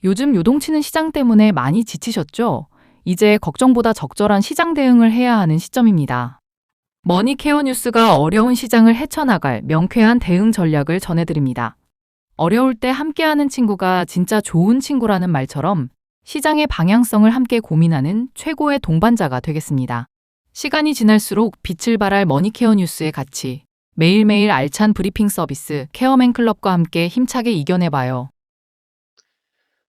요즘 요동치는 시장 때문에 많이 지치셨죠? 이제 걱정보다 적절한 시장 대응을 해야 하는 시점입니다. 머니케어 뉴스가 어려운 시장을 헤쳐나갈 명쾌한 대응 전략을 전해드립니다. 어려울 때 함께하는 친구가 진짜 좋은 친구라는 말처럼 시장의 방향성을 함께 고민하는 최고의 동반자가 되겠습니다. 시간이 지날수록 빛을 발할 머니케어 뉴스의 가치, 매일매일 알찬 브리핑 서비스 케어맨 클럽과 함께 힘차게 이겨내봐요.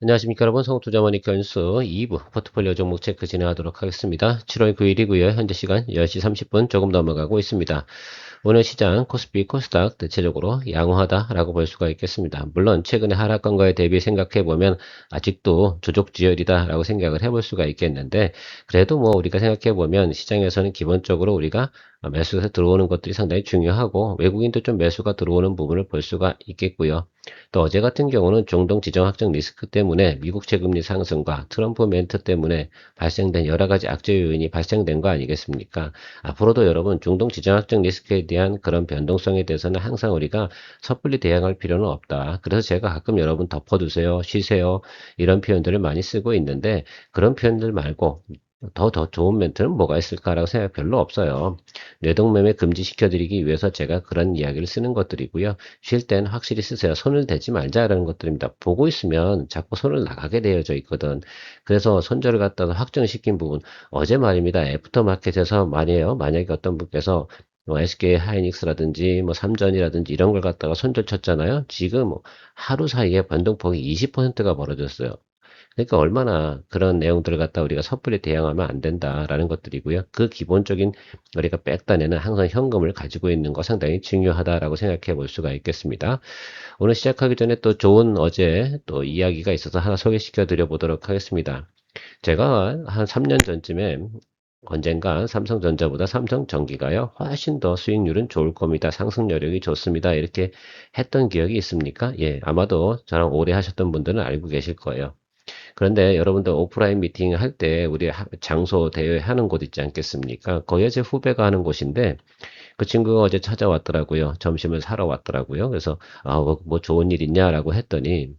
안녕하십니까 여러분, 성투자머니케어 뉴스 2부 포트폴리오 종목 체크 진행하도록 하겠습니다. 7월 9일이고요. 현재 시간 10시 30분 조금 넘어가고 있습니다. 오늘 시장 코스피 코스닥 대체적으로 양호하다라고 볼 수가 있겠습니다. 물론 최근에 하락한 거에 대비 생각해보면 아직도 조족지열이다라고 생각을 해볼 수가 있겠는데, 그래도 뭐 우리가 생각해보면 시장에서는 기본적으로 우리가 매수해서 들어오는 것들이 상당히 중요하고, 외국인도 좀 매수가 들어오는 부분을 볼 수가 있겠고요. 또 어제 같은 경우는 중동 지정 확정 리스크 때문에 미국 채금리 상승과 트럼프 멘트 때문에 발생된 여러 가지 악재 요인이 발생된 거 아니겠습니까? 앞으로도 여러분, 중동 지정 확정 리스크에 대한 그런 변동성에 대해서는 항상 우리가 섣불리 대응할 필요는 없다. 그래서 제가 가끔 여러분 덮어두세요, 쉬세요, 이런 표현들을 많이 쓰고 있는데, 그런 표현들 말고 더 좋은 멘트는 뭐가 있을까라고 생각 별로 없어요. 뇌동매매 금지시켜드리기 위해서 제가 그런 이야기를 쓰는 것들이고요. 쉴 땐 확실히 쓰세요. 손을 대지 말자라는 것들입니다. 보고 있으면 자꾸 손을 나가게 되어져 있거든. 그래서 손절을 갖다가 확정시킨 부분, 어제 말입니다. 애프터마켓에서 만약에 어떤 분께서 SK 하이닉스라든지 뭐 삼전이라든지 이런 걸 갖다가 손절 쳤잖아요. 지금 하루 사이에 변동폭이 20%가 벌어졌어요. 그러니까 얼마나 그런 내용들을 갖다 우리가 섣불리 대응하면 안 된다라는 것들이고요. 그 기본적인 우리가 백단에는 항상 현금을 가지고 있는 거 상당히 중요하다라고 생각해 볼 수가 있겠습니다. 오늘 시작하기 전에 또 좋은 어제 또 이야기가 있어서 하나 소개시켜 드려 보도록 하겠습니다. 제가 한 3년 전쯤에 언젠가 삼성전자보다 삼성전기가요, 훨씬 더 수익률은 좋을 겁니다. 상승 여력이 좋습니다. 이렇게 했던 기억이 있습니까? 예, 아마도 저랑 오래 하셨던 분들은 알고 계실 거예요. 그런데 여러분들 오프라인 미팅 할 때 우리 장소 대여 하는 곳 있지 않겠습니까? 거기에 제 후배가 하는 곳인데, 그 친구가 어제 찾아왔더라고요. 점심을 사러 왔더라고요. 그래서 뭐 좋은 일 있냐라고 했더니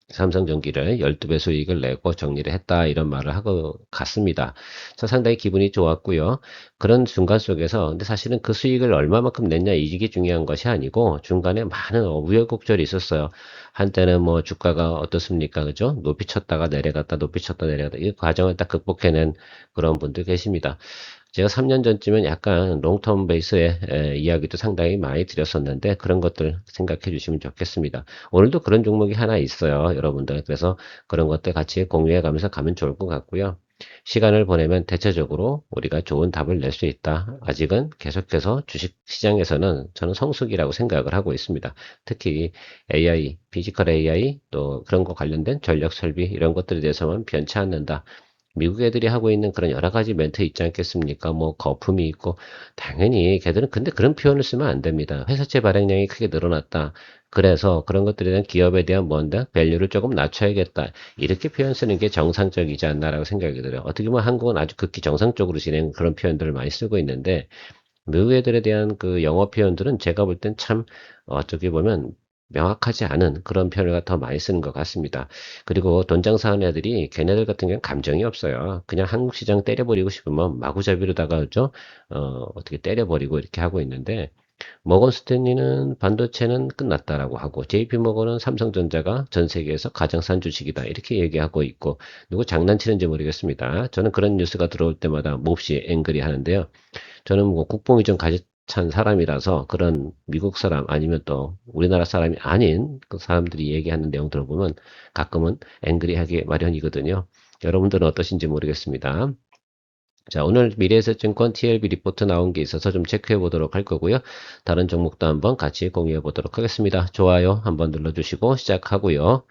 삼성전기를 12배 수익을 내고 정리를 했다, 이런 말을 하고 갔습니다. 저 상당히 기분이 좋았고요. 그런 중간 속에서 근데 사실은 그 수익을 얼마만큼 냈냐 이게 중요한 것이 아니고, 중간에 많은 우여곡절이 있었어요. 한때는 뭐 주가가 어떻습니까? 그죠? 높이 쳤다가 내려갔다, 높이 쳤다 내려갔다, 이 과정을 딱 극복해낸 그런 분들 계십니다. 제가 3년 전쯤엔 약간 롱텀 베이스의 이야기도 상당히 많이 드렸었는데, 그런 것들 생각해 주시면 좋겠습니다. 오늘도 그런 종목이 하나 있어요, 여러분들. 그래서 그런 것들 같이 공유해 가면서 가면 좋을 것 같고요. 시간을 보내면 대체적으로 우리가 좋은 답을 낼 수 있다. 아직은 계속해서 주식 시장에서는 저는 성숙이라고 생각을 하고 있습니다. 특히 AI, 피지컬 AI, 또 그런 거 관련된 전력 설비, 이런 것들에 대해서만 변치 않는다. 미국 애들이 하고 있는 그런 여러 가지 멘트 있지 않겠습니까? 뭐 거품이 있고, 당연히 걔들은 근데 그런 표현을 쓰면 안 됩니다. 회사채 발행량이 크게 늘어났다. 그래서 그런 것들에 대한 기업에 대한 뭔가 밸류를 조금 낮춰야겠다. 이렇게 표현 쓰는 게 정상적이지 않나라고 생각이 들어요. 어떻게 보면 한국은 아주 극히 정상적으로 진행 그런 표현들을 많이 쓰고 있는데, 미국 애들에 대한 그 영어 표현들은 제가 볼 땐 참 어떻게 보면 명확하지 않은 그런 표현을 더 많이 쓰는 것 같습니다. 그리고 돈 장사하는 애들이 걔네들 같은 경우는 감정이 없어요. 그냥 한국 시장 때려버리고 싶으면 마구잡이로다가 그죠? 어떻게 때려버리고 이렇게 하고 있는데, 머건 스탠리는 반도체는 끝났다라고 하고, JP 머건은 삼성전자가 전 세계에서 가장 싼 주식이다, 이렇게 얘기하고 있고, 누구 장난치는지 모르겠습니다. 저는 그런 뉴스가 들어올 때마다 몹시 앵그리 하는데요. 저는 뭐 국뽕이 좀 가득 찬 사람이라서 그런 미국 사람 아니면 또 우리나라 사람이 아닌 그 사람들이 얘기하는 내용들을 보면 가끔은 앵그리하게 마련이거든요. 여러분들은 어떠신지 모르겠습니다. 자, 오늘 미래에셋증권 TLB 리포트 나온 게 있어서 좀 체크해 보도록 할 거고요. 다른 종목도 한번 같이 공유해 보도록 하겠습니다. 좋아요 한번 눌러주시고 시작하고요.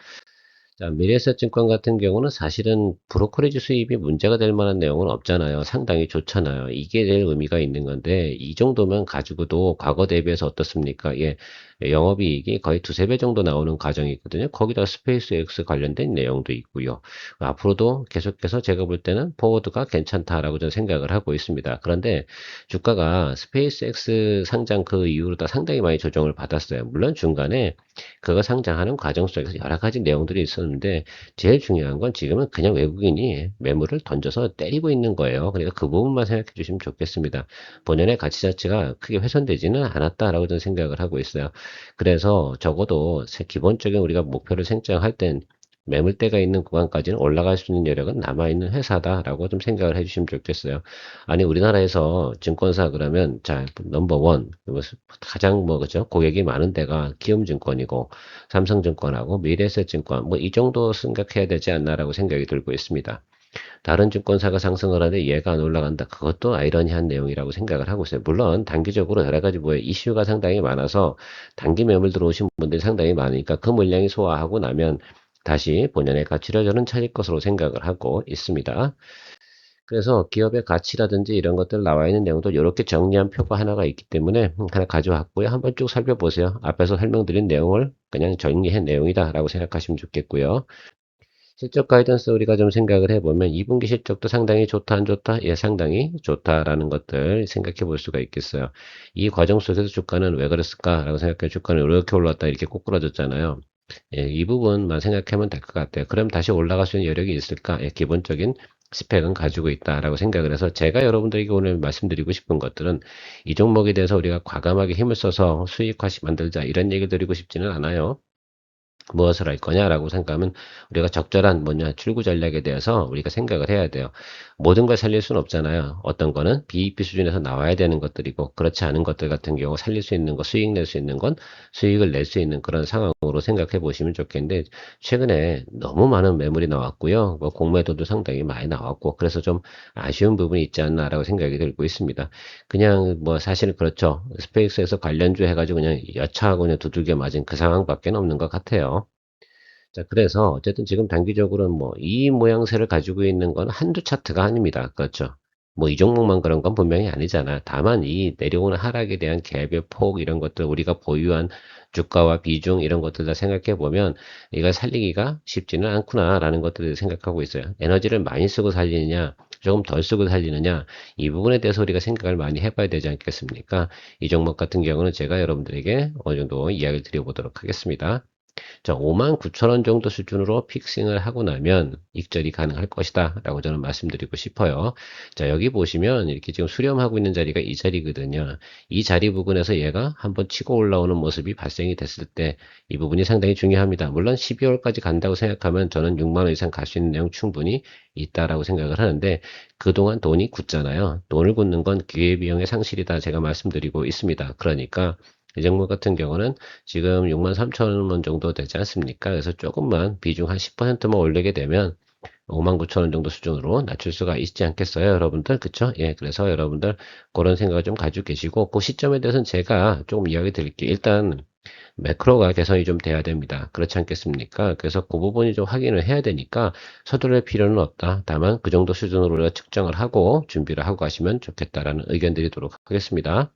자, 미래에셋증권 같은 경우는 사실은 브로커리지 수입이 문제가 될 만한 내용은 없잖아요. 상당히 좋잖아요. 이게 제일 의미가 있는 건데, 이 정도면 가지고도 과거 대비해서 어떻습니까? 예, 영업이익이 거의 두세 배 정도 나오는 과정이 있거든요. 거기다 스페이스X 관련된 내용도 있고요. 앞으로도 계속해서 제가 볼 때는 포워드가 괜찮다라고 저는 생각을 하고 있습니다. 그런데 주가가 스페이스X 상장 그 이후로 다 상당히 많이 조정을 받았어요. 물론 중간에 그거 상장하는 과정 속에서 여러 가지 내용들이 그러는데 제일 중요한 건 지금은 그냥 외국인이 매물을 던져서 때리고 있는 거예요. 그러니까 그 부분만 생각해 주시면 좋겠습니다. 본연의 가치 자체가 크게 훼손되지는 않았다라고 저는 생각을 하고 있어요. 그래서 적어도 기본적인 우리가 목표를 생각할 땐 매물대가 있는 구간까지는 올라갈 수 있는 여력은 남아있는 회사다라고 좀 생각을 해주시면 좋겠어요. 아니, 우리나라에서 증권사 그러면, 자, 넘버원, 가장 그죠? 고객이 많은 데가 키움증권이고, 삼성증권하고 미래에셋증권, 이 정도 생각해야 되지 않나라고 생각이 들고 있습니다. 다른 증권사가 상승을 하는데 얘가 안 올라간다. 그것도 아이러니한 내용이라고 생각을 하고 있어요. 물론 단기적으로 여러 가지 이슈가 상당히 많아서 단기 매물 들어오신 분들이 상당히 많으니까 그 물량이 소화하고 나면 다시 본연의 가치를 저는 찾을 것으로 생각을 하고 있습니다. 그래서 기업의 가치라든지 이런 것들 나와 있는 내용도 이렇게 정리한 표가 하나가 있기 때문에 하나 가져왔고요. 한번 쭉 살펴보세요. 앞에서 설명드린 내용을 그냥 정리한 내용이다 라고 생각하시면 좋겠고요. 실적 가이던스 우리가 좀 생각을 해보면 2분기 실적도 상당히 좋다 안 좋다? 예, 상당히 좋다라는 것들 생각해 볼 수가 있겠어요. 이 과정 속에서 주가는 왜 그랬을까라고 생각해 주가는 이렇게 올랐다 이렇게 꼬꾸라졌잖아요. 예, 이 부분만 생각하면 될 것 같아요. 그럼 다시 올라갈 수 있는 여력이 있을까? 예, 기본적인 스펙은 가지고 있다라고 생각을 해서 제가 여러분들에게 오늘 말씀드리고 싶은 것들은 이 종목에 대해서 우리가 과감하게 힘을 써서 수익화시 만들자 이런 얘기 드리고 싶지는 않아요. 무엇을 할 거냐라고 생각하면 우리가 적절한 출구 전략에 대해서 우리가 생각을 해야 돼요. 모든 걸 살릴 수는 없잖아요. 어떤 거는 BEP 수준에서 나와야 되는 것들이고 그렇지 않은 것들 같은 경우 살릴 수 있는 거, 수익 낼 수 있는 건 수익을 낼 수 있는 그런 상황으로 생각해 보시면 좋겠는데 최근에 너무 많은 매물이 나왔고요. 공매도도 상당히 많이 나왔고 그래서 좀 아쉬운 부분이 있지 않나라고 생각이 들고 있습니다. 그냥 사실은 그렇죠. 스페이스에서 관련주 해가지고 그냥 여차하고 그냥 두들겨 맞은 그 상황밖에 없는 것 같아요. 자, 그래서 어쨌든 지금 단기적으로는 이 모양새를 가지고 있는 건 한두 차트가 아닙니다. 그렇죠. 이 종목만 그런 건 분명히 아니잖아. 다만 이 내려오는 하락에 대한 갭의 폭 이런 것들 우리가 보유한 주가와 비중 이런 것들 다 생각해 보면 이걸 살리기가 쉽지는 않구나라는 것들을 생각하고 있어요. 에너지를 많이 쓰고 살리느냐, 조금 덜 쓰고 살리느냐 이 부분에 대해서 우리가 생각을 많이 해봐야 되지 않겠습니까? 이 종목 같은 경우는 제가 여러분들에게 어느 정도 이야기를 드려보도록 하겠습니다. 자, 59,000원 정도 수준으로 픽싱을 하고 나면 익절이 가능할 것이다 라고 저는 말씀드리고 싶어요. 자, 여기 보시면 이렇게 지금 수렴하고 있는 자리가 이 자리거든요. 이 자리 부분에서 얘가 한번 치고 올라오는 모습이 발생이 됐을 때 이 부분이 상당히 중요합니다. 물론 12월까지 간다고 생각하면 저는 6만원 이상 갈 수 있는 내용 충분히 있다라고 생각을 하는데 그동안 돈이 굳잖아요. 돈을 굳는 건 기회비용의 상실이다 제가 말씀드리고 있습니다. 그러니까 이 종목 같은 경우는 지금 63,000원 정도 되지 않습니까? 그래서 조금만 비중 한 10%만 올리게 되면 59,000원 정도 수준으로 낮출 수가 있지 않겠어요, 여러분들? 그쵸? 예, 그래서 여러분들 그런 생각을 좀 가지고 계시고, 그 시점에 대해서는 제가 조금 이야기 드릴게요. 일단, 매크로가 개선이 좀 돼야 됩니다. 그렇지 않겠습니까? 그래서 그 부분이 좀 확인을 해야 되니까 서두를 필요는 없다. 다만 그 정도 수준으로 우리가 측정을 하고 준비를 하고 가시면 좋겠다라는 의견 드리도록 하겠습니다.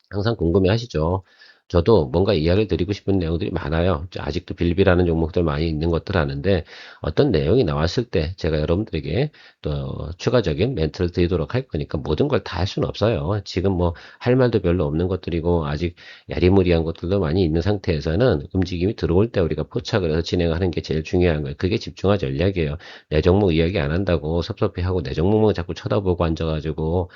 항상 궁금해 하시죠. 저도 뭔가 이야기를 드리고 싶은 내용들이 많아요. 아직도 빌빌하는 종목들 많이 있는 것들 아는데 어떤 내용이 나왔을 때 제가 여러분들에게 또 추가적인 멘트를 드리도록 할 거니까 모든 걸 다 할 수는 없어요. 지금 할 말도 별로 없는 것들이고 아직 야리무리한 것들도 많이 있는 상태에서는 움직임이 들어올 때 우리가 포착을 해서 진행하는 게 제일 중요한 거예요. 그게 집중화 전략이에요. 내 종목 이야기 안 한다고 섭섭해하고 내 종목만 자꾸 쳐다보고 앉아가지고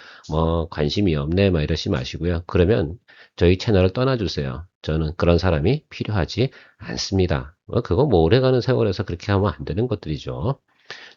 관심이 없네 막 이러시 마시고요. 그러면 저희 채널을 떠나주세요. 저는 그런 사람이 필요하지 않습니다. 그거 오래가는 세월에서 그렇게 하면 안 되는 것들이죠.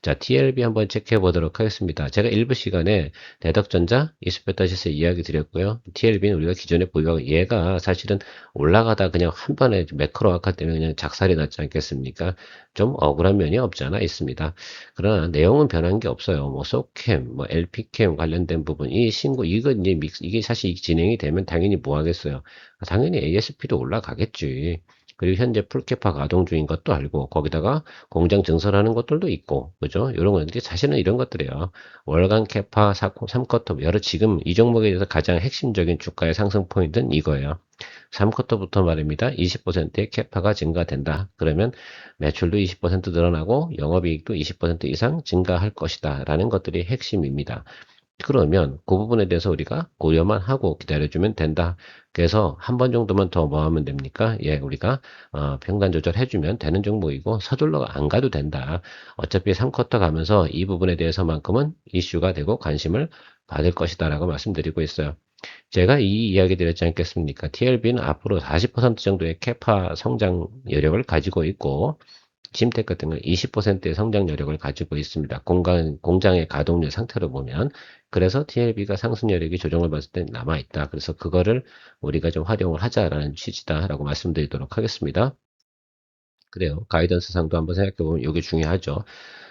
자, TLB 한번 체크해 보도록 하겠습니다. 제가 일부 시간에 대덕전자, 이스페타시스 이야기 드렸고요. TLB는 우리가 기존에 보유하고 얘가 사실은 올라가다 그냥 한 번에 매크로 악화 때문에 그냥 작살이 났지 않겠습니까? 좀 억울한 면이 없지 않아 있습니다. 그러나 내용은 변한 게 없어요. 소캠, LP캠 관련된 부분, 이 신고, 이게 사실 진행이 되면 당연히 뭐 하겠어요? 당연히 ASP도 올라가겠지. 그리고 현재 풀캐파 가동 중인 것도 알고 거기다가 공장 증설하는 것들도 있고 그죠? 이런 것들이 사실은 이런 것들이에요. 월간 캐파 3쿼터 여러 지금 이 종목에 대해서 가장 핵심적인 주가의 상승 포인트는 이거예요. 3쿼터부터 말입니다. 20%의 캐파가 증가된다. 그러면 매출도 20% 늘어나고 영업이익도 20% 이상 증가할 것이다. 라는 것들이 핵심입니다. 그러면 그 부분에 대해서 우리가 고려만 하고 기다려주면 된다. 그래서 한 번 정도만 더 뭐 하면 됩니까? 예, 우리가 평단 조절해주면 되는 종목이고 서둘러 안 가도 된다. 어차피 3쿼터 가면서 이 부분에 대해서만큼은 이슈가 되고 관심을 받을 것이다 라고 말씀드리고 있어요. 제가 이 이야기 드렸지 않겠습니까? TLB는 앞으로 40% 정도의 캐파 성장 여력을 가지고 있고 심텍 같은 경우는 20%의 성장 여력을 가지고 있습니다. 공장의 가동률 상태로 보면. 그래서 TLB가 상승 여력이 조정을 받을 때 남아있다. 그래서 그거를 우리가 좀 활용을 하자라는 취지다라고 말씀드리도록 하겠습니다. 그래요. 가이던스상도 한번 생각해보면 이게 중요하죠.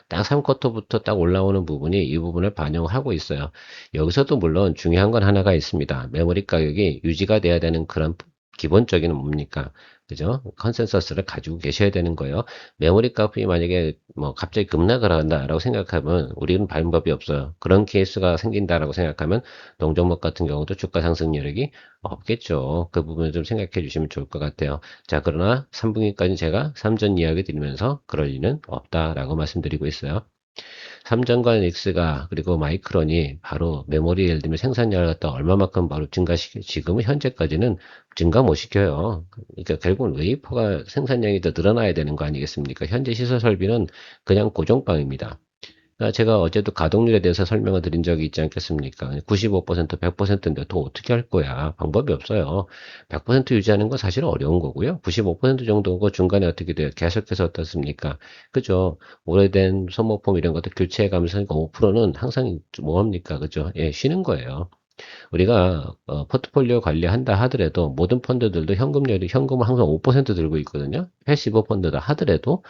딱 3쿼터부터 딱 올라오는 부분이 이 부분을 반영하고 있어요. 여기서도 물론 중요한 건 하나가 있습니다. 메모리 가격이 유지가 돼야 되는 그런 기본적인 뭡니까? 그죠? 컨센서스를 가지고 계셔야 되는 거예요. 메모리 값이 만약에 뭐 갑자기 급락을 한다라고 생각하면 우리는 방법이 없어요. 그런 케이스가 생긴다라고 생각하면 동종목 같은 경우도 주가 상승 여력이 없겠죠. 그 부분을 좀 생각해 주시면 좋을 것 같아요. 자, 그러나 3분기까지 제가 삼전 이야기 드리면서 그럴 리는 없다라고 말씀드리고 있어요. 삼전과 닉스가 그리고 마이크론이 바로 메모리 예를 들면 생산량을 갖다 얼마만큼 바로 증가시켜 지금은 현재까지는 증가 못 시켜요. 그러니까 결국은 웨이퍼가 생산량이 더 늘어나야 되는 거 아니겠습니까? 현재 시설 설비는 그냥 고정빵입니다. 제가 어제도 가동률에 대해서 설명을 드린 적이 있지 않겠습니까? 95%, 100%인데 더 어떻게 할 거야? 방법이 없어요. 100% 유지하는 건 사실 어려운 거고요. 95% 정도고 중간에 어떻게 돼요? 계속해서 어떻습니까? 그죠? 오래된 소모품 이런 것들 교체해 가면서 5%는 항상 뭐합니까? 그죠? 예, 쉬는 거예요. 우리가 포트폴리오 관리한다 하더라도 모든 펀드들도 현금을 항상 5% 들고 있거든요. 패시브 펀드다 하더라도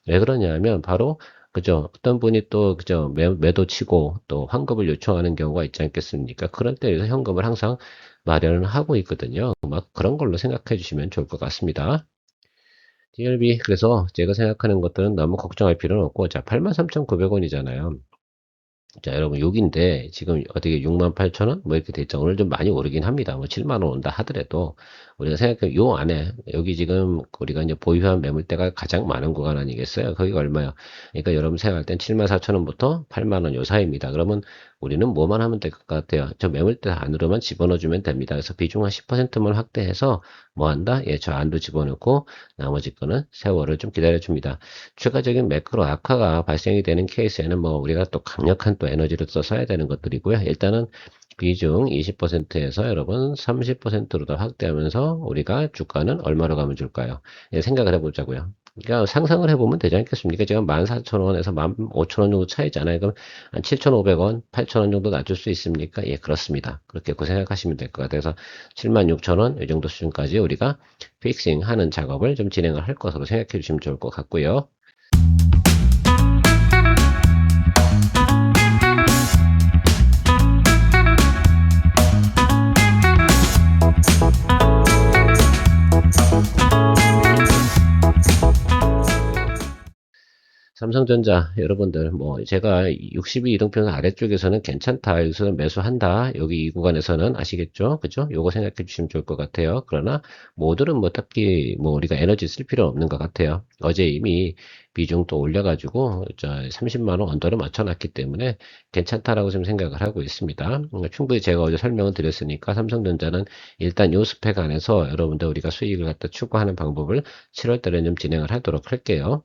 왜 그러냐면 바로 그죠 어떤 분이 또 그죠 매도 치고 또 환급을 요청하는 경우가 있지 않겠습니까? 그런 때에서 현금을 항상 마련을 하고 있거든요. 막 그런 걸로 생각해 주시면 좋을 것 같습니다. DLB 그래서 제가 생각하는 것들은 너무 걱정할 필요는 없고 자 83,900원이잖아요. 자, 여러분, 여기인데, 지금 어떻게 68,000원? 뭐 이렇게 됐죠. 오늘 좀 많이 오르긴 합니다. 뭐 7만원 온다 하더라도, 우리가 생각해, 요 안에, 여기 지금 우리가 이제 보유한 매물대가 가장 많은 구간 아니겠어요? 거기가 얼마요? 그러니까 여러분 생각할 땐 74,000원부터 8만원 요 사이입니다. 그러면 우리는 뭐만 하면 될 것 같아요? 저 매물대 안으로만 집어넣어주면 됩니다. 그래서 비중 한 10%만 확대해서 뭐 한다? 예, 저 안도 집어넣고, 나머지 거는 세월을 좀 기다려줍니다. 추가적인 매크로 악화가 발생이 되는 케이스에는 뭐 우리가 또 강력한 또 에너지를 또 써야 되는 것들이고요. 일단은 비중 20%에서 여러분 30%로 더 확대하면서 우리가 주가는 얼마로 가면 줄까요? 예, 생각을 해보자고요. 그러니까 상상을 해보면 되지 않겠습니까? 지금 14,000원에서 15,000원 정도 차이잖아요. 그럼 한 7,500원, 8,000원 정도 낮출 수 있습니까? 예, 그렇습니다. 그렇게 생각하시면 될 것 같아요. 그래서 76,000원 이 정도 수준까지 우리가 픽싱 하는 작업을 좀 진행을 할 것으로 생각해 주시면 좋을 것 같고요. 삼성전자 여러분들 뭐 제가 62 이동평 아래쪽에서는 괜찮다 여기서 매수한다 여기 이 구간에서는 아시겠죠 그죠 요거 생각해 주시면 좋을 것 같아요. 그러나 모두는 뭐 딱히 뭐 우리가 에너지 쓸 필요 없는 것 같아요. 어제 이미 비중 또 올려가지고 저 30만원 언더를 맞춰놨기 때문에 괜찮다라고 좀 생각을 하고 있습니다. 충분히 제가 어제 설명을 드렸으니까 삼성전자는 일단 요 스펙 안에서 여러분들 우리가 수익을 갖다 추구하는 방법을 7월달에 좀 진행을 하도록 할게요.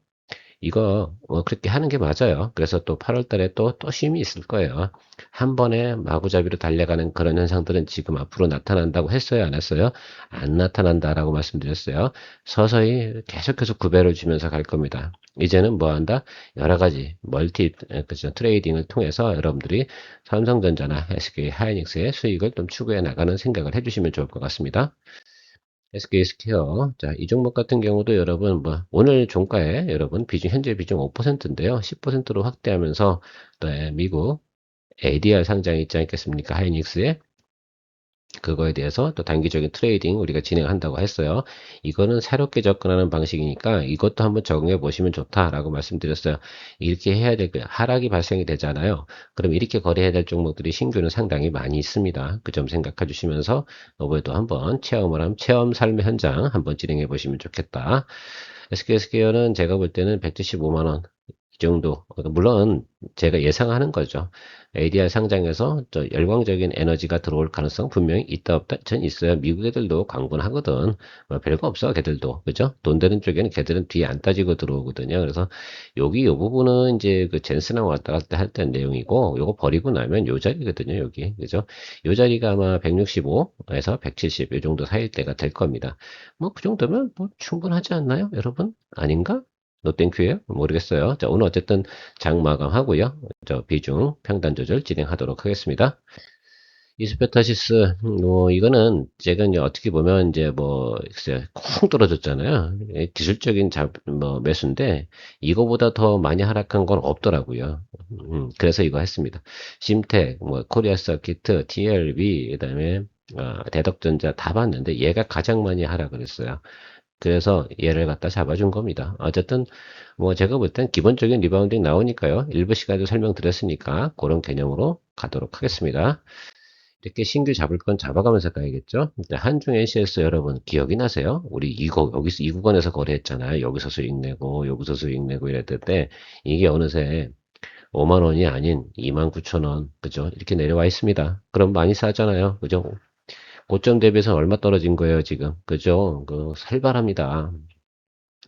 이거 그렇게 하는 게 맞아요. 그래서 또 8월 달에 또 쉼이 있을 거예요. 한 번에 마구잡이로 달려가는 그런 현상들은 지금 앞으로 나타난다고 했어요, 안 했어요? 안 나타난다라고 말씀드렸어요. 서서히 계속해서 구배를 주면서 갈 겁니다. 이제는 뭐 한다? 여러 가지 그죠? 트레이딩을 통해서 여러분들이 삼성전자나 SK 하이닉스의 수익을 좀 추구해 나가는 생각을 해주시면 좋을 것 같습니다. SK스퀘어. 자, 이 종목 같은 경우도 여러분, 뭐, 오늘 종가에 여러분, 현재 비중 5%인데요. 10%로 확대하면서, 네, 미국 ADR 상장이 있지 않겠습니까? 하이닉스에. 그거에 대해서 또 단기적인 트레이딩 우리가 진행한다고 했어요. 이거는 새롭게 접근하는 방식이니까 이것도 한번 적용해 보시면 좋다라고 말씀드렸어요. 이렇게 해야 될 거예요. 하락이 발생이 되잖아요. 그럼 이렇게 거래해야 될 종목들이 신규는 상당히 많이 있습니다. 그 점 생각해 주시면서 이번에도 한번 체험 삶의 현장 한번 진행해 보시면 좋겠다. SK스퀘어는 제가 볼 때는 175만원 이 정도. 물론 제가 예상하는 거죠. ADR 상장에서 열광적인 에너지가 들어올 가능성 분명히 있다 없다 전 있어요. 미국 애들도 광분 하거든. 뭐 별거 없어 걔들도. 그죠? 돈 되는 쪽에는 걔들은 뒤에 안 따지고 들어오거든요. 그래서 여기 요 부분은 이제 그 젠스랑 왔다 갔다 할 때 내용이고, 요거 버리고 나면 요 자리거든요. 여기. 그죠? 요 자리가 아마 165에서 170 요 정도 사이일 때가 될 겁니다. 뭐 그 정도면 뭐 충분하지 않나요, 여러분? 아닌가? 노땡큐예요? 모르겠어요. 자, 오늘 어쨌든 장 마감하고요. 비중 평단 조절 진행하도록 하겠습니다. 이스페타시스, 이거는 제가 이제 어떻게 보면 이제 뭐, 글쎄요, 쿵 떨어졌잖아요. 기술적인 매수인데, 이거보다 더 많이 하락한 건 없더라고요. 그래서 이거 했습니다. 심텍, 뭐, 코리아 서키트, TLB, 그 다음에, 대덕전자 다 봤는데, 얘가 가장 많이 하락을 했어요. 그래서 얘를 갖다 잡아준 겁니다. 어쨌든 뭐 제가 볼 땐 기본적인 리바운딩 나오니까요. 일부 시간에도 설명드렸으니까 그런 개념으로 가도록 하겠습니다. 이렇게 신규 잡을 건 잡아가면서 가야겠죠. 한중 NCS 여러분 기억이 나세요? 우리 이거 여기서 이 구간에서 거래했잖아요. 여기서 수익 내고 여기서 수익 내고 이랬는데 이게 어느새 5만 원이 아닌 2만 9천 원 그죠? 이렇게 내려와 있습니다. 그럼 많이 싸잖아요. 그죠? 고점 대비해서 얼마 떨어진 거예요, 지금? 그죠? 살벌합니다.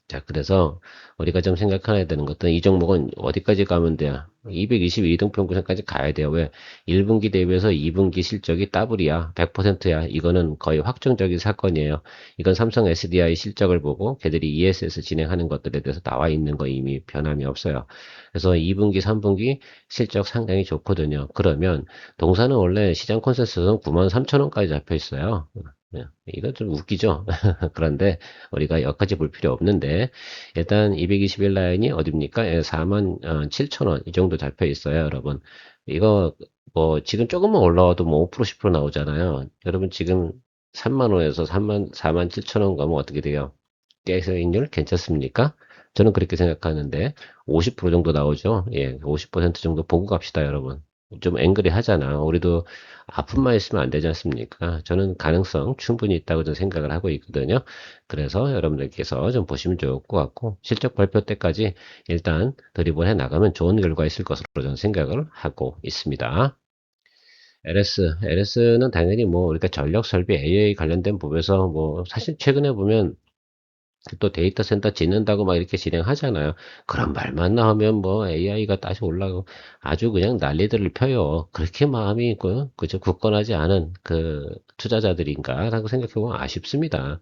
자, 그래서 우리가 좀 생각해야 되는 것은 이 종목은 어디까지 가면 돼요? 222등평균선까지 가야 돼요. 왜? 1분기 대비해서 2분기 실적이 더블이야. 100%야. 이거는 거의 확정적인 사건이에요. 이건 삼성 SDI 실적을 보고 걔들이 ESS 진행하는 것들에 대해서 나와 있는 거 이미 변함이 없어요. 그래서 2분기, 3분기 실적 상당히 좋거든요. 그러면 동사는 원래 시장 컨센서스는 93,000원까지 잡혀 있어요. 이거 좀 웃기죠? 그런데 우리가 여기까지 볼 필요 없는데 일단 221 라인이 어딥니까? 47,000원 이 정도 잡혀 있어요, 여러분. 이거 뭐 지금 조금만 올라와도 뭐 5% 10% 나오잖아요. 여러분 지금 3만 원에서 47,000원 가면 어떻게 돼요? 깨서인율 괜찮습니까? 저는 그렇게 생각하는데 50% 정도 나오죠. 예, 50% 정도 보고 갑시다, 여러분. 좀 앵그리 하잖아. 우리도 아픔만 있으면 안 되지 않습니까? 저는 가능성 충분히 있다고 저는 생각을 하고 있거든요. 그래서 여러분들께서 좀 보시면 좋을 것 같고, 실적 발표 때까지 일단 드리블 해 나가면 좋은 결과 있을 것으로 저는 생각을 하고 있습니다. LS는 당연히 뭐, 우리가 전력 설비 AA 관련된 부분에서 뭐, 사실 최근에 보면 또 데이터 센터 짓는다고 막 이렇게 진행하잖아요. 그런 말만 나오면 뭐 AI가 다시 올라가고 아주 그냥 난리들을 펴요. 그렇게 마음이 그저 굳건하지 않은 그 투자자들인가라고 생각해보면 아쉽습니다.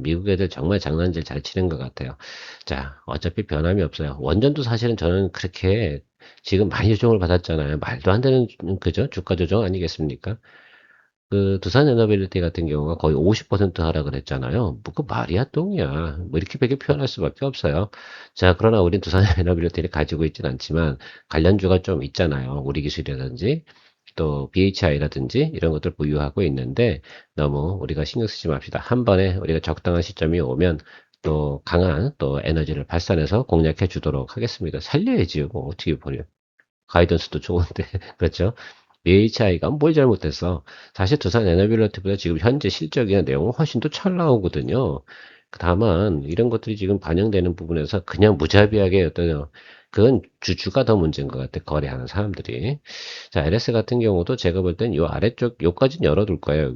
미국 애들 정말 장난질 잘 치는 것 같아요. 자, 어차피 변함이 없어요. 원전도 사실은 저는 그렇게 지금 많이 조정을 받았잖아요. 말도 안 되는 그죠? 주가 조정 아니겠습니까? 그 두산 에너빌리티 같은 경우가 거의 50% 하락을 했잖아요. 뭐 그 말이야 똥이야. 뭐 이렇게밖에 표현할 수밖에 없어요. 자, 그러나 우린 두산 에너빌리티를 가지고 있진 않지만 관련주가 좀 있잖아요. 우리 기술이라든지 또 BHI라든지 이런 것들 보유하고 있는데 너무 우리가 신경 쓰지 맙시다. 한 번에 우리가 적당한 시점이 오면 또 강한 또 에너지를 발산해서 공략해 주도록 하겠습니다. 살려야지요. 뭐 어떻게 버려. 가이던스도 좋은데 그렇죠? BHI가 뭘 잘못했어? 사실 두산 에너빌리티보다 지금 현재 실적이나 내용은 훨씬 더 잘 나오거든요. 다만 이런 것들이 지금 반영되는 부분에서 그냥 무자비하게 어떤 그건 주주가 더 문제인 것 같아 거래하는 사람들이. 자, LS 같은 경우도 제가 볼 땐 요 아래쪽 요까지는 열어둘 거예요.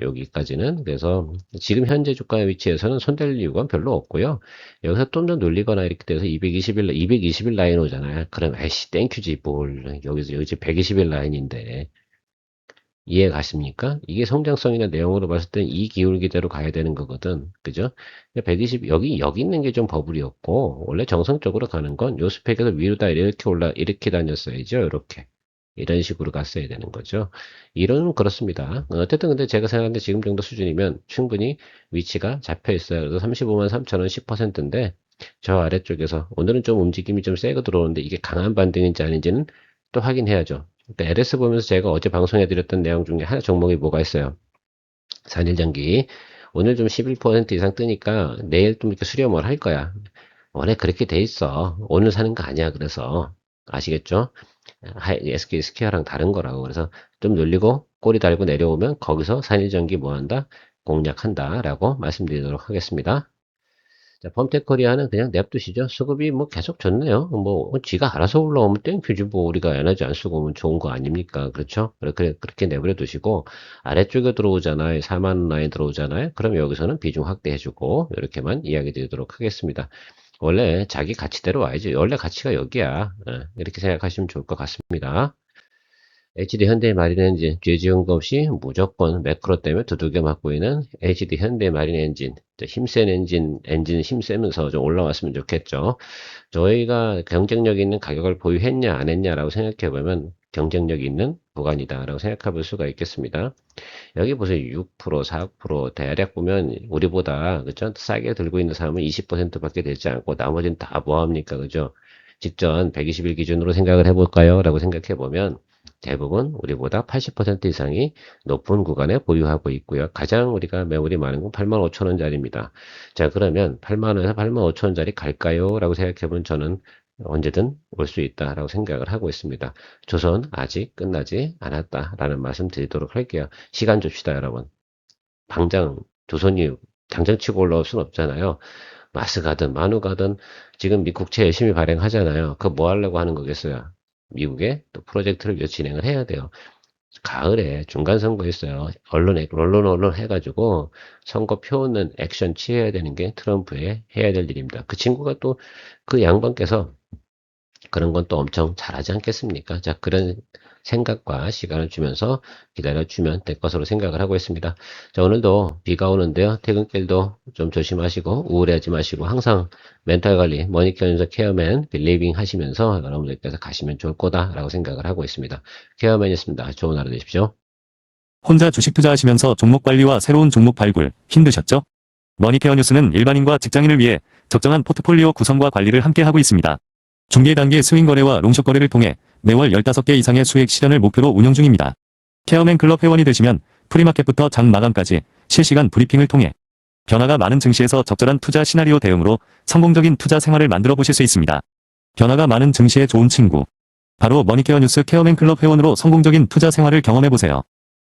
여기까지는. 그래서 지금 현재 주가 위치에서는 손댈 이유가 별로 없고요. 여기서 좀 더 눌리거나 이렇게 돼서 220일 라인 오잖아요. 그럼 에이씨 땡큐지 뭘 여기서 여기 120일 라인인데 이해 가십니까? 이게 성장성이나 내용으로 봤을 땐 이 기울기대로 가야 되는 거거든. 그죠? 120 여기 있는 게 좀 버블이었고 원래 정상적으로 가는 건 요 스펙에서 위로다 이렇게 다녔어야죠. 이렇게 이런 식으로 갔어야 되는 거죠. 이론은 그렇습니다. 어쨌든 근데 제가 생각하는데 지금 정도 수준이면 충분히 위치가 잡혀 있어요. 그래서 35만 3천 원 10%인데 저 아래쪽에서 오늘은 좀 움직임이 좀 세게 들어오는데 이게 강한 반등인지 아닌지는 또 확인해야죠. 그러니까 LS 보면서 제가 어제 방송해 드렸던 내용 중에 하나 종목이 뭐가 있어요? 산일전기. 오늘 좀 11% 이상 뜨니까 내일 좀 이렇게 수렴을 할 거야. 원래 그렇게 돼 있어. 오늘 사는 거 아니야. 그래서 아시겠죠? SK 스퀘어랑 다른 거라고. 그래서 좀 눌리고 꼬리 달고 내려오면 거기서 산일전기 뭐 한다? 공략한다. 라고 말씀드리도록 하겠습니다. 자, 펌텍코리아는 그냥 냅두시죠. 수급이 뭐 계속 좋네요. 뭐 지가 알아서 올라오면 땡큐지 뭐 우리가 에너지 안 쓰고 오면 좋은 거 아닙니까? 그렇죠? 그렇게 내버려 두시고 아래쪽에 들어오잖아요. 4만 원 라인 들어오잖아요. 그럼 여기서는 비중 확대해주고 이렇게만 이야기 드리도록 하겠습니다. 원래 자기 가치대로 와야지. 원래 가치가 여기야. 이렇게 생각하시면 좋을 것 같습니다. HD 현대 마린 엔진 뒤에 지은 거 없이 무조건 매크로 때문에 두들겨 맞고 있는 HD 현대 마린 엔진 힘센 엔진 힘세면서 좀 올라왔으면 좋겠죠. 저희가 경쟁력 있는 가격을 보유했냐 안 했냐라고 생각해 보면 경쟁력 있는 구간이다라고 생각해 볼 수가 있겠습니다. 여기 보세요. 6%, 4% 대략 보면 우리보다 그죠? 싸게 들고 있는 사람은 20%밖에 되지 않고 나머지는 다 뭐합니까? 그죠? 직전 120일 기준으로 생각을 해볼까요? 라고 생각해 보면 대부분 우리보다 80% 이상이 높은 구간에 보유하고 있고요. 가장 우리가 매물이 많은 건 85,000원짜리입니다. 자, 그러면 8만원에서 85,000원짜리 갈까요? 라고 생각해보면 저는 언제든 올 수 있다라고 생각을 하고 있습니다. 조선 아직 끝나지 않았다라는 말씀 드리도록 할게요. 시간 줍시다, 여러분. 당장 조선이 당장 치고 올라올 수는 없잖아요. 마스 가든 마누 가든 지금 미 국채 열심히 발행하잖아요. 그거 뭐 하려고 하는 거겠어요? 미국에 또 프로젝트를 위해서 진행을 해야 돼요. 가을에 중간선거 있어요. 언론 해가지고 선거 표는 액션 취해야 되는 게 트럼프의 해야 될 일입니다. 그 친구가 또 그 양반께서 그런 건 또 엄청 잘하지 않겠습니까? 자, 그런 생각과 시간을 주면서 기다려주면 될 것으로 생각을 하고 있습니다. 자, 오늘도 비가 오는데요. 퇴근길도 좀 조심하시고 우울해하지 마시고 항상 멘탈 관리, 머니케어에서 케어맨, 빌리빙 하시면서 여러분들께서 가시면 좋을 거다라고 생각을 하고 있습니다. 케어맨이었습니다. 좋은 하루 되십시오. 혼자 주식 투자하시면서 종목 관리와 새로운 종목 발굴 힘드셨죠? 머니케어 뉴스는 일반인과 직장인을 위해 적정한 포트폴리오 구성과 관리를 함께 하고 있습니다. 중개 단계 스윙 거래와 롱숏 거래를 통해 매월 15개 이상의 수익 실현을 목표로 운영 중입니다. 케어맨 클럽 회원이 되시면 프리마켓부터 장 마감까지 실시간 브리핑을 통해 변화가 많은 증시에서 적절한 투자 시나리오 대응으로 성공적인 투자 생활을 만들어 보실 수 있습니다. 변화가 많은 증시의 좋은 친구. 바로 머니케어 뉴스 케어맨 클럽 회원으로 성공적인 투자 생활을 경험해 보세요.